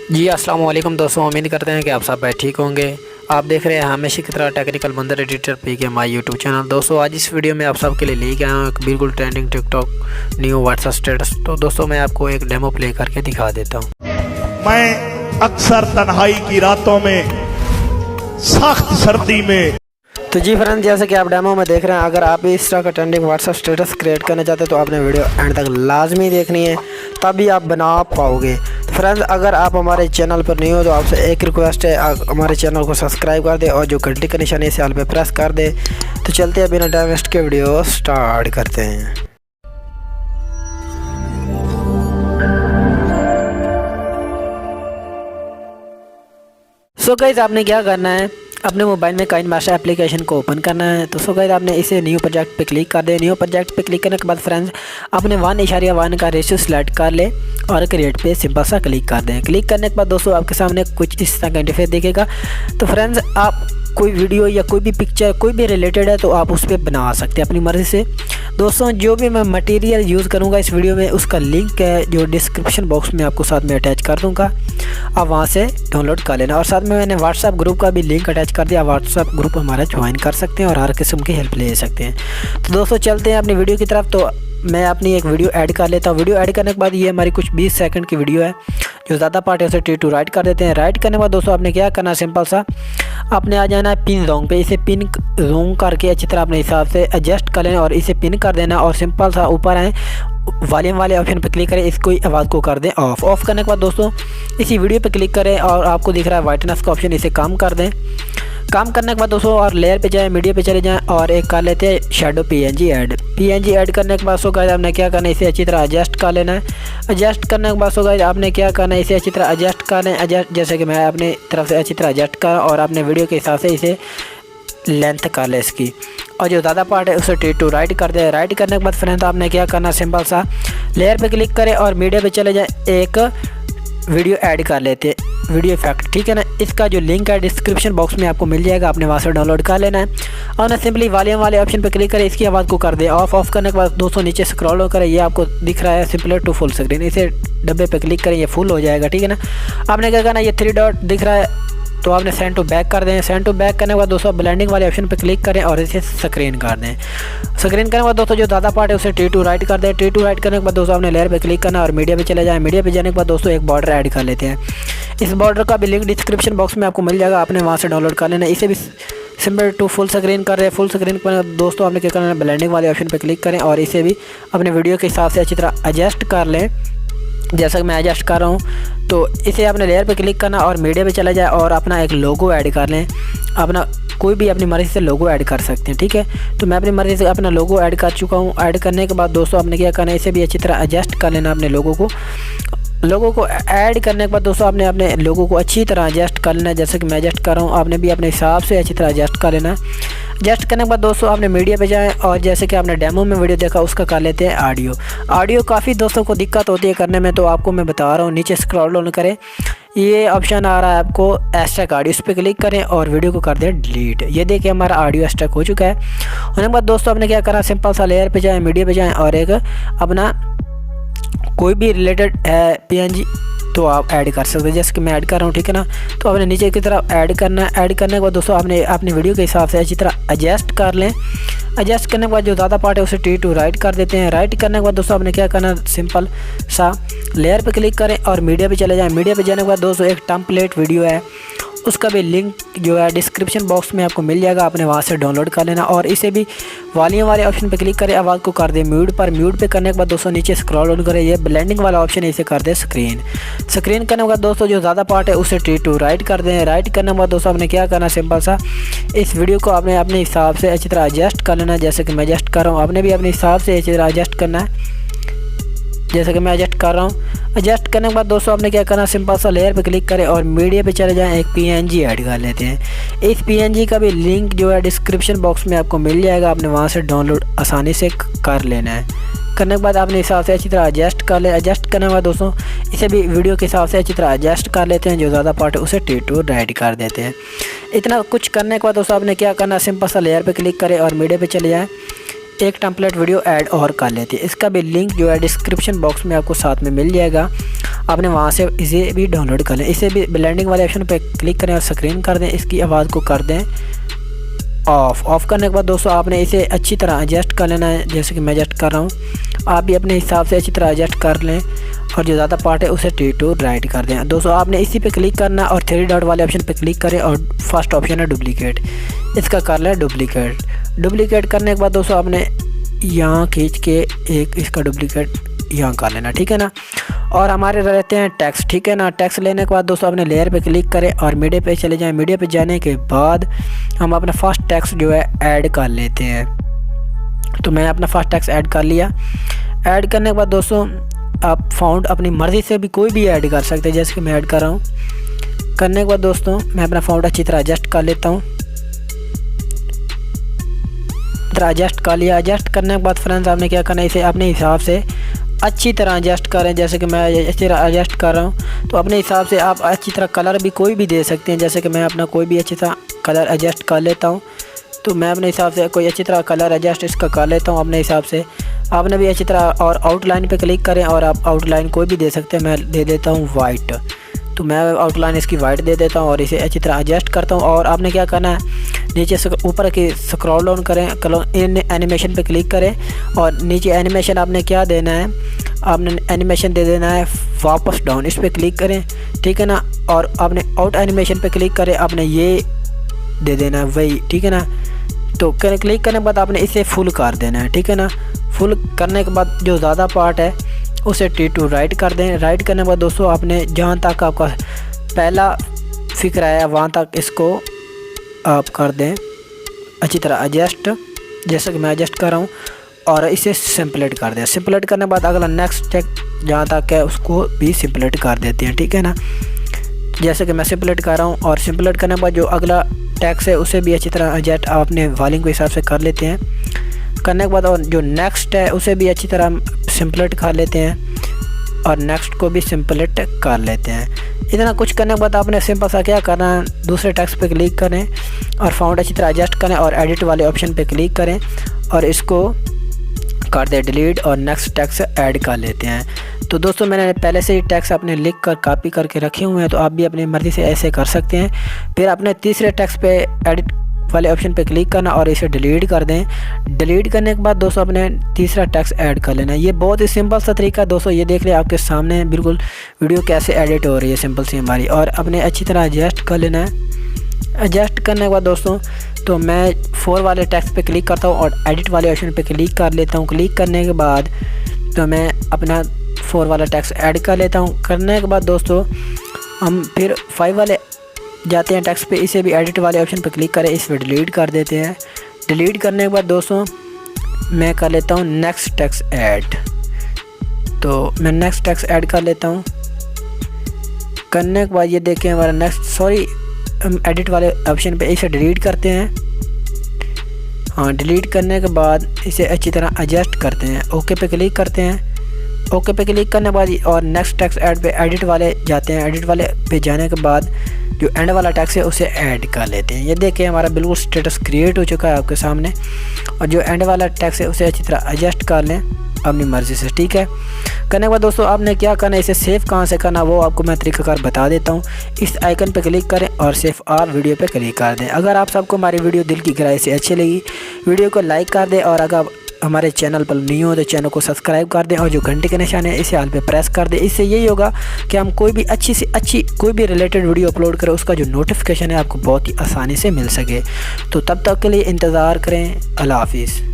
जी अस्सलाम वालेकुम दोस्तों, उम्मीद करते हैं कि आप सब ठीक होंगे। आप देख रहे हैं हमेशा की तरह टेक्निकल बंदर एडिटर पी के माई यूट्यूब चैनल। दोस्तों आज इस वीडियो में आप सब के लिए लेके आया हूँ एक बिल्कुल trending TikTok new WhatsApp status. तो दोस्तों मैं आपको एक डेमो प्ले करके दिखा देता हूँ। मैं अक्सर तन्हाई की रातों में, सख्त सर्दी में। तो जी फ्रेंड्स, जैसे कि आप डेमो में देख रहे हैं, अगर आप इस तरह का ट्रेंडिंग व्हाट्सएप स्टेटस क्रिएट करना चाहते हैं तो आपने वीडियो एंड तक लाजमी देखनी है, तभी आप बना पाओगे। तो फ्रेंड्स, अगर आप हमारे चैनल पर नहीं हो तो आपसे एक रिक्वेस्ट है, हमारे चैनल को सब्सक्राइब कर दे और जो घंटी का निशान है इसे ऑल पे प्रेस कर दे। तो चलते हैं बिना टाइम वेस्ट के वीडियो स्टार्ट करते हैं। सो गाइस, आपने क्या करना है, अपने मोबाइल में काइनमास्टर एप्लीकेशन को ओपन करना है। तो सो गाइस, आपने इसे न्यू प्रोजेक्ट पे क्लिक कर दे। न्यू प्रोजेक्ट पे क्लिक करने के बाद फ्रेंड्स, अपने 1:1 का रेशियो सेलेक्ट कर ले और क्रिएट पे सिंपल सा क्लिक कर दें। क्लिक करने के बाद दोस्तों आपके सामने कुछ इस तरह का इंटरफेस दिखेगा। तो फ्रेंड्स, आप कोई वीडियो या कोई भी पिक्चर कोई भी रिलेटेड है तो आप उस पर बना सकते हैं अपनी मर्ज़ी से। दोस्तों जो भी मैं मटेरियल यूज़ करूँगा इस वीडियो में, उसका लिंक है जो डिस्क्रिप्शन बॉक्स में आपको साथ में अटैच कर दूँगा, आप वहाँ से डाउनलोड कर लेना। और साथ में मैंने व्हाट्सएप ग्रुप का भी लिंक अटैच कर दिया, व्हाट्सएप ग्रुप हमारा ज्वाइन कर सकते हैं और हर किस्म की हेल्प ले सकते हैं। तो दोस्तों चलते हैं अपनी वीडियो की तरफ। तो मैं अपनी एक वीडियो ऐड कर लेता हूँ। वीडियो ऐड करने के बाद ये हमारी कुछ 20 सेकंड की वीडियो है, जो ज़्यादा पार्ट है उसे T2 राइट कर देते हैं। राइट करने के बाद दोस्तों आपने क्या करना है, सिंपल सा आपने आ जाना है पिन जोन पे। इसे पिन जोन करके अच्छी तरह अपने हिसाब से एडजस्ट कर लेना और इसे पिन कर देना। और सिंपल सा ऊपर आए वॉल्यूम वाले ऑप्शन पे क्लिक करें, इसको आवाज़ को कर दें ऑफ। ऑफ करने के बाद दोस्तों इसी वीडियो पे क्लिक करें और आपको दिख रहा है वाइटनेस का ऑप्शन, इसे कम कर दें। काम करने के बाद दोस्तों और लेयर पे जाएं, मीडिया पे चले जाएं और एक कर लेते हैं शेडो पीएनजी ऐड करने के बाद सो गाइस आपने क्या करना है, इसे अच्छी तरह एडजस्ट कर लेना है। एडजस्ट करने के बाद सो गाइस आपने क्या करना है, इसे अच्छी तरह एडजस्ट कर लें। एडजस्ट जैसे कि मैं अपनी तरफ से अच्छी तरह एडजस्ट कर और अपने वीडियो के हिसाब से इसे लेंथ कर ले इसकी, और जो ज़्यादा पार्ट है उसे T2 राइट कर दे। राइट करने के बाद फ्रेंड्स आपने क्या करना, सिंपल सा लेयर पे क्लिक करें और मीडिया पे चले जाएं, एक वीडियो ऐड कर लेते हैं, वीडियो इफेक्ट, ठीक है ना। इसका जो लिंक है डिस्क्रिप्शन बॉक्स में आपको मिल जाएगा, आपने वहाँ से डाउनलोड कर लेना है। और ना सिंपली वॉल्यूम वाले ऑप्शन पे क्लिक करें, इसकी आवाज़ को कर दें ऑफ। ऑफ करने के बाद दोस्तों नीचे स्क्रॉल करें, ये आपको दिख रहा है सिंपल टू फुल स्क्रीन, इसे डब्बे पे क्लिक करें, ये फुल हो जाएगा, ठीक है ना। आपने क्या करना, ये 3 डॉट दिख रहा है तो आपने सेंड टू बैक कर दें। सेंड टू बैक करने के बाद दोस्तों ब्लेंडिंग वाले ऑप्शन पे क्लिक करें और इसे स्क्रीन कर दें। स्क्रीन करने के बाद दोस्तों जो ज़्यादा पार्ट है उसे T2 राइट कर दें। T2 राइट करने के बाद दोस्तों आपने लेयर पे क्लिक करना और मीडिया पे चले जाएं। मीडिया पे जाने के बाद दोस्तों एक बॉर्डर ऐड कर लेते हैं। इस बॉर्डर का भी लिंक डिस्क्रिप्शन बॉक्स में आपको मिल जाएगा, आपने वहाँ से डाउनलोड कर लेना। इसे भी सिंपल टू फुल स्क्रीन कर रहे हैं। फुल स्क्रीन पर दोस्तों आपने क्या करना है, ब्लेंडिंग वाले ऑप्शन पर क्लिक करें और इसे भी अपने वीडियो के हिसाब से अच्छी तरह एडजस्ट कर लें, जैसा कि मैं एडजस्ट कर रहा हूँ। तो इसे आपने लेयर पे क्लिक करना और मीडिया पे चला जाए और अपना एक लोगो ऐड कर लें। अपना कोई भी अपनी मर्ज़ी से लोगो ऐड कर सकते हैं, ठीक है। तो मैं अपनी मर्ज़ी से अपना लोगो ऐड कर चुका हूँ। ऐड करने के बाद दोस्तों आपने क्या करना है, इसे भी अच्छी तरह एडजस्ट कर लेना अपने लोगों को ऐड करने के बाद दोस्तों आपने अपने लोगों को अच्छी तरह एडजस्ट कर लेना है, जैसे कि मैं एडजस्ट कर रहा हूँ। आपने भी अपने हिसाब से अच्छी तरह एडजस्ट कर लेना है। एडजस्ट करने के बाद दोस्तों आपने मीडिया पे जाएं और जैसे कि आपने डेमो में वीडियो देखा उसका कर लेते हैं ऑडियो काफ़ी दोस्तों को दिक्कत होती है करने में, तो आपको मैं बता रहा हूँ। नीचे स्क्रॉल डाउन करें, ये ऑप्शन आ रहा है आपको एक्सट्रैक्ट ऑडियो, इस पर क्लिक करें और वीडियो को कर दें डिलीट। ये देखिए हमारा ऑडियो एक्सट्रैक्ट हो चुका है। होने के बाद दोस्तों आपने क्या करा, सिंपल सा लेयर पे जाएं, मीडिया पे जाएं और एक अपना कोई भी रिलेटेड है PNG तो आप ऐड कर सकते हैं, जैसे कि मैं ऐड कर रहा हूँ, ठीक है ना। तो आपने नीचे की तरफ ऐड करना है। ऐड करने के बाद दोस्तों आपने अपनी वीडियो के हिसाब से अच्छी तरह एडजस्ट कर लें। एडजस्ट करने के बाद जो ज़्यादा पार्ट है उसे T2 राइट कर देते हैं। राइट करने के बाद दोस्तों आपने क्या करना, सिंपल सा लेयर पे क्लिक करें और मीडिया पे चले जाएं। मीडिया पे जाने के बाद दोस्तों एक टेम्पलेट वीडियो है, उसका भी लिंक जो है डिस्क्रिप्शन बॉक्स में आपको मिल जाएगा, आपने वहाँ से डाउनलोड कर लेना। और इसे भी वॉल्यूम वाले ऑप्शन पे क्लिक करें, आवाज़ को कर दें म्यूट पर। म्यूट पे करने के बाद दोस्तों नीचे स्क्रॉल डाउन करें, ये ब्लेंडिंग वाला ऑप्शन है, इसे कर दें स्क्रीन करने के बाद दोस्तों जो ज़्यादा पार्ट है उसे T2 राइट कर दें। राइट करने के बाद दोस्तों आपने क्या करना, सिंपल सा इस वीडियो को आपने अपने हिसाब से अच्छी तरह एडजस्ट कर लेना, जैसे कि मैं एडजस्ट कर रहा हूँ। आपने भी अपने हिसाब से अच्छी तरह एडजस्ट करना है, जैसे कि मैं एडजस्ट कर रहा हूँ। एडजस्ट करने के बाद दोस्तों आपने क्या करना, सिंपल सा लेयर पे क्लिक करें और मीडिया पे चले जाएं, एक PNG ऐड कर लेते हैं। इस PNG का भी लिंक जो है डिस्क्रिप्शन बॉक्स में आपको मिल जाएगा, आपने वहाँ से डाउनलोड आसानी से कर लेना है। करने के बाद आपने हिसाब से अच्छी तरह एडजस्ट कर ले। एडजस्ट करने के बाद दोस्तों इसे भी वीडियो के हिसाब से अच्छी तरह एडजस्ट कर लेते हैं, जो ज़्यादा पार्ट है उसे T2 राइट कर देते हैं। इतना कुछ करने के बाद दोस्तों आपने क्या करना, सिंपल सा लेयर पे क्लिक करें और मीडिया पे चले जाएं, एक टेम्पलेट वीडियो ऐड और कर लेते हैं। इसका भी लिंक जो है डिस्क्रिप्शन बॉक्स में आपको साथ में मिल जाएगा, आपने वहाँ से इसे भी डाउनलोड कर लें। इसे भी ब्लेंडिंग वाले ऑप्शन पे क्लिक करें और स्क्रीन कर दें, इसकी आवाज़ को कर दें ऑफ़ करने के बाद दोस्तों आपने इसे अच्छी तरह एडजस्ट कर लेना है, जैसे कि मैं एडजस्ट कर रहा हूँ। आप भी अपने हिसाब से अच्छी तरह एडजस्ट कर लें और जो ज़्यादा पार्ट है उसे टू राइट कर दें। दोस्तों आपने इसी पे क्लिक करना और 3 डॉट वाले ऑप्शन पे क्लिक करें और फर्स्ट ऑप्शन है डुप्लीकेट, इसका कर लें डुप्लीकेट करने के बाद दोस्तों आपने यहाँ खींच के एक इसका डुप्लीकेट यहाँ कर लेना, ठीक है ना। और हमारे रहते हैं टेक्स्ट, ठीक है ना। टेक्स्ट लेने के बाद दोस्तों अपने लेयर पे क्लिक करें और मीडिया पे चले जाएं। मीडिया पे जाने के बाद हम अपना फर्स्ट टेक्स्ट जो है ऐड कर लेते हैं। तो मैं अपना फर्स्ट टेक्स्ट ऐड कर लिया। ऐड करने के बाद दोस्तों आप फाउंड अपनी मर्ज़ी से भी कोई भी ऐड कर सकते हैं, जैसे कि मैं ऐड कर रहा हूँ। करने के बाद दोस्तों मैं अपना फाउंड अच्छी तरह एडजस्ट कर लेता हूँ। एडजस्ट कर लिया। एडजस्ट करने के बाद फ्रेंड्स आपने क्या करना है, इसे अपने हिसाब से अच्छी तरह एडजस्ट करें, जैसे कि मैं अच्छी तरह एडजस्ट कर रहा हूँ। तो अपने हिसाब से आप अच्छी तरह कलर भी कोई भी दे सकते हैं, जैसे कि मैं अपना कोई भी अच्छी तरह कलर एडजस्ट कर लेता हूँ। तो मैं अपने हिसाब से कोई अच्छी तरह कलर एडजस्ट इसका कर लेता हूँ अपने हिसाब से। आपने भी अच्छी तरह और आउटलाइन पे क्लिक करें और आप आउटलाइन कोई भी दे सकते हैं। मैं दे देता हूँ वाइट, तो मैं आउटलाइन इसकी वाइट दे देता हूँ और इसे अच्छी तरह एडजस्ट करता हूँ। और आपने क्या करना है, नीचे से ऊपर की स्क्रॉल डाउन करें, एनिमेशन पे क्लिक करें और नीचे एनिमेशन आपने क्या देना है, आपने एनिमेशन दे देना है वापस डाउन, इस पर क्लिक करें, ठीक है ना। और आपने आउट एनिमेशन पे क्लिक करें, आपने ये दे देना है वही, ठीक है ना। तो क्लिक करने के बाद आपने इसे फुल कर देना है, ठीक है ना। फुल करने के बाद जो ज़्यादा पार्ट है उसे टू राइट कर दें। राइट करने के बाद दोस्तों आपने जहाँ तक आपका पहला फिक्र आया वहाँ तक इसको आप कर दें अच्छी तरह एडजस्ट, जैसे कि मैं एडजस्ट कर रहा हूँ। और इसे सिंपलेट कर दें। सिंपलेट करने के बाद अगला नेक्स्ट चेक जहाँ तक है उसको भी सिंपलेट कर देते हैं, ठीक है ना। जैसे कि मैं सिंपलेट कर रहा हूँ और सिंपलेट करने के बाद जो अगला टैक्स है उसे भी अच्छी तरह एडजस्ट आप अपने वॉल्यूम के हिसाब से कर लेते हैं। करने के बाद और जो नेक्स्ट है उसे भी अच्छी तरह सिंपलेट कर लेते हैं और नेक्स्ट को भी सिंपलेट कर लेते हैं। इतना कुछ करने के बाद आपने सिंपल सा क्या करना है, दूसरे टेक्स्ट पे क्लिक करें और फाउंड अच्छी तरह एडजस्ट करें और एडिट वाले ऑप्शन पे क्लिक करें और इसको कर दें डिलीट और नेक्स्ट टेक्स्ट ऐड कर लेते हैं। तो दोस्तों मैंने पहले से ही टेक्स्ट अपने लिख कर कॉपी करके रखे हुए हैं, तो आप भी अपनी मर्ज़ी से ऐसे कर सकते हैं। फिर अपने तीसरे टेक्स्ट पे एडिट वाले ऑप्शन पे क्लिक करना और इसे डिलीट कर दें। डिलीट करने के बाद दोस्तों अपने तीसरा टेक्स्ट ऐड कर लेना। ये बहुत ही सिंपल सा तरीका है दोस्तों, ये देख लें आपके सामने बिल्कुल वीडियो कैसे एडिट हो रही है सिंपल सी हमारी। और अपने अच्छी तरह एडजस्ट कर लेना है। एडजस्ट करने के बाद दोस्तों तो मैं 4 वाले टेक्स्ट पे क्लिक करता हूँ और एडिट वाले ऑप्शन पे क्लिक कर लेता हूँ। क्लिक करने के बाद तो मैं अपना 4 वाला टेक्स्ट ऐड कर लेता हूँ। करने के बाद दोस्तों हम फिर 5 वाले जाते हैं टेक्स्ट पे, इसे भी एडिट वाले ऑप्शन पे क्लिक करें, इस पर डिलीट कर देते हैं। डिलीट करने के बाद दोस्तों मैं कर लेता हूँ नेक्स्ट टेक्स्ट ऐड, तो मैं नेक्स्ट टेक्स्ट ऐड कर लेता हूँ। करने के बाद ये देखें हमारा नेक्स्ट हम एडिट वाले ऑप्शन पे इसे डिलीट करते हैं। हाँ, डिलीट करने के बाद इसे अच्छी तरह एडजस्ट करते हैं। ओके पे क्लिक करते हैं। ओके पे क्लिक करने के बाद और नेक्स्ट टेक्स्ट ऐड पे एडिट वाले जाते हैं। एडिट वाले पे जाने के बाद जो एंड वाला टेक्स्ट है उसे ऐड कर लेते हैं। ये देखिए हमारा बिल्कुल स्टेटस क्रिएट हो चुका है आपके सामने। और जो एंड वाला टेक्स्ट है उसे अच्छी तरह एडजस्ट कर लें अपनी मर्ज़ी से, ठीक है। करने के बाद दोस्तों आपने क्या करना है, इसे सेव कहाँ से करना वो आपको मैं तरीकाकार बता देता हूँ। इस आइकन पे क्लिक करें और सेव आल वीडियो पे क्लिक कर दें। अगर आप सबको हमारी वीडियो दिल की गहराई से अच्छी लगी, वीडियो को लाइक कर दें और अगर हमारे चैनल पर न्यू हो तो चैनल को सब्सक्राइब कर दें और जो घंटे के निशान है इसे हाल पे प्रेस कर दें। इससे यही होगा कि हम कोई भी अच्छी से अच्छी कोई भी रिलेटेड वीडियो अपलोड करें उसका जो नोटिफिकेशन है आपको बहुत ही आसानी से मिल सके। तो तब तक के लिए इंतज़ार करें। अल्लाह हाफिज़।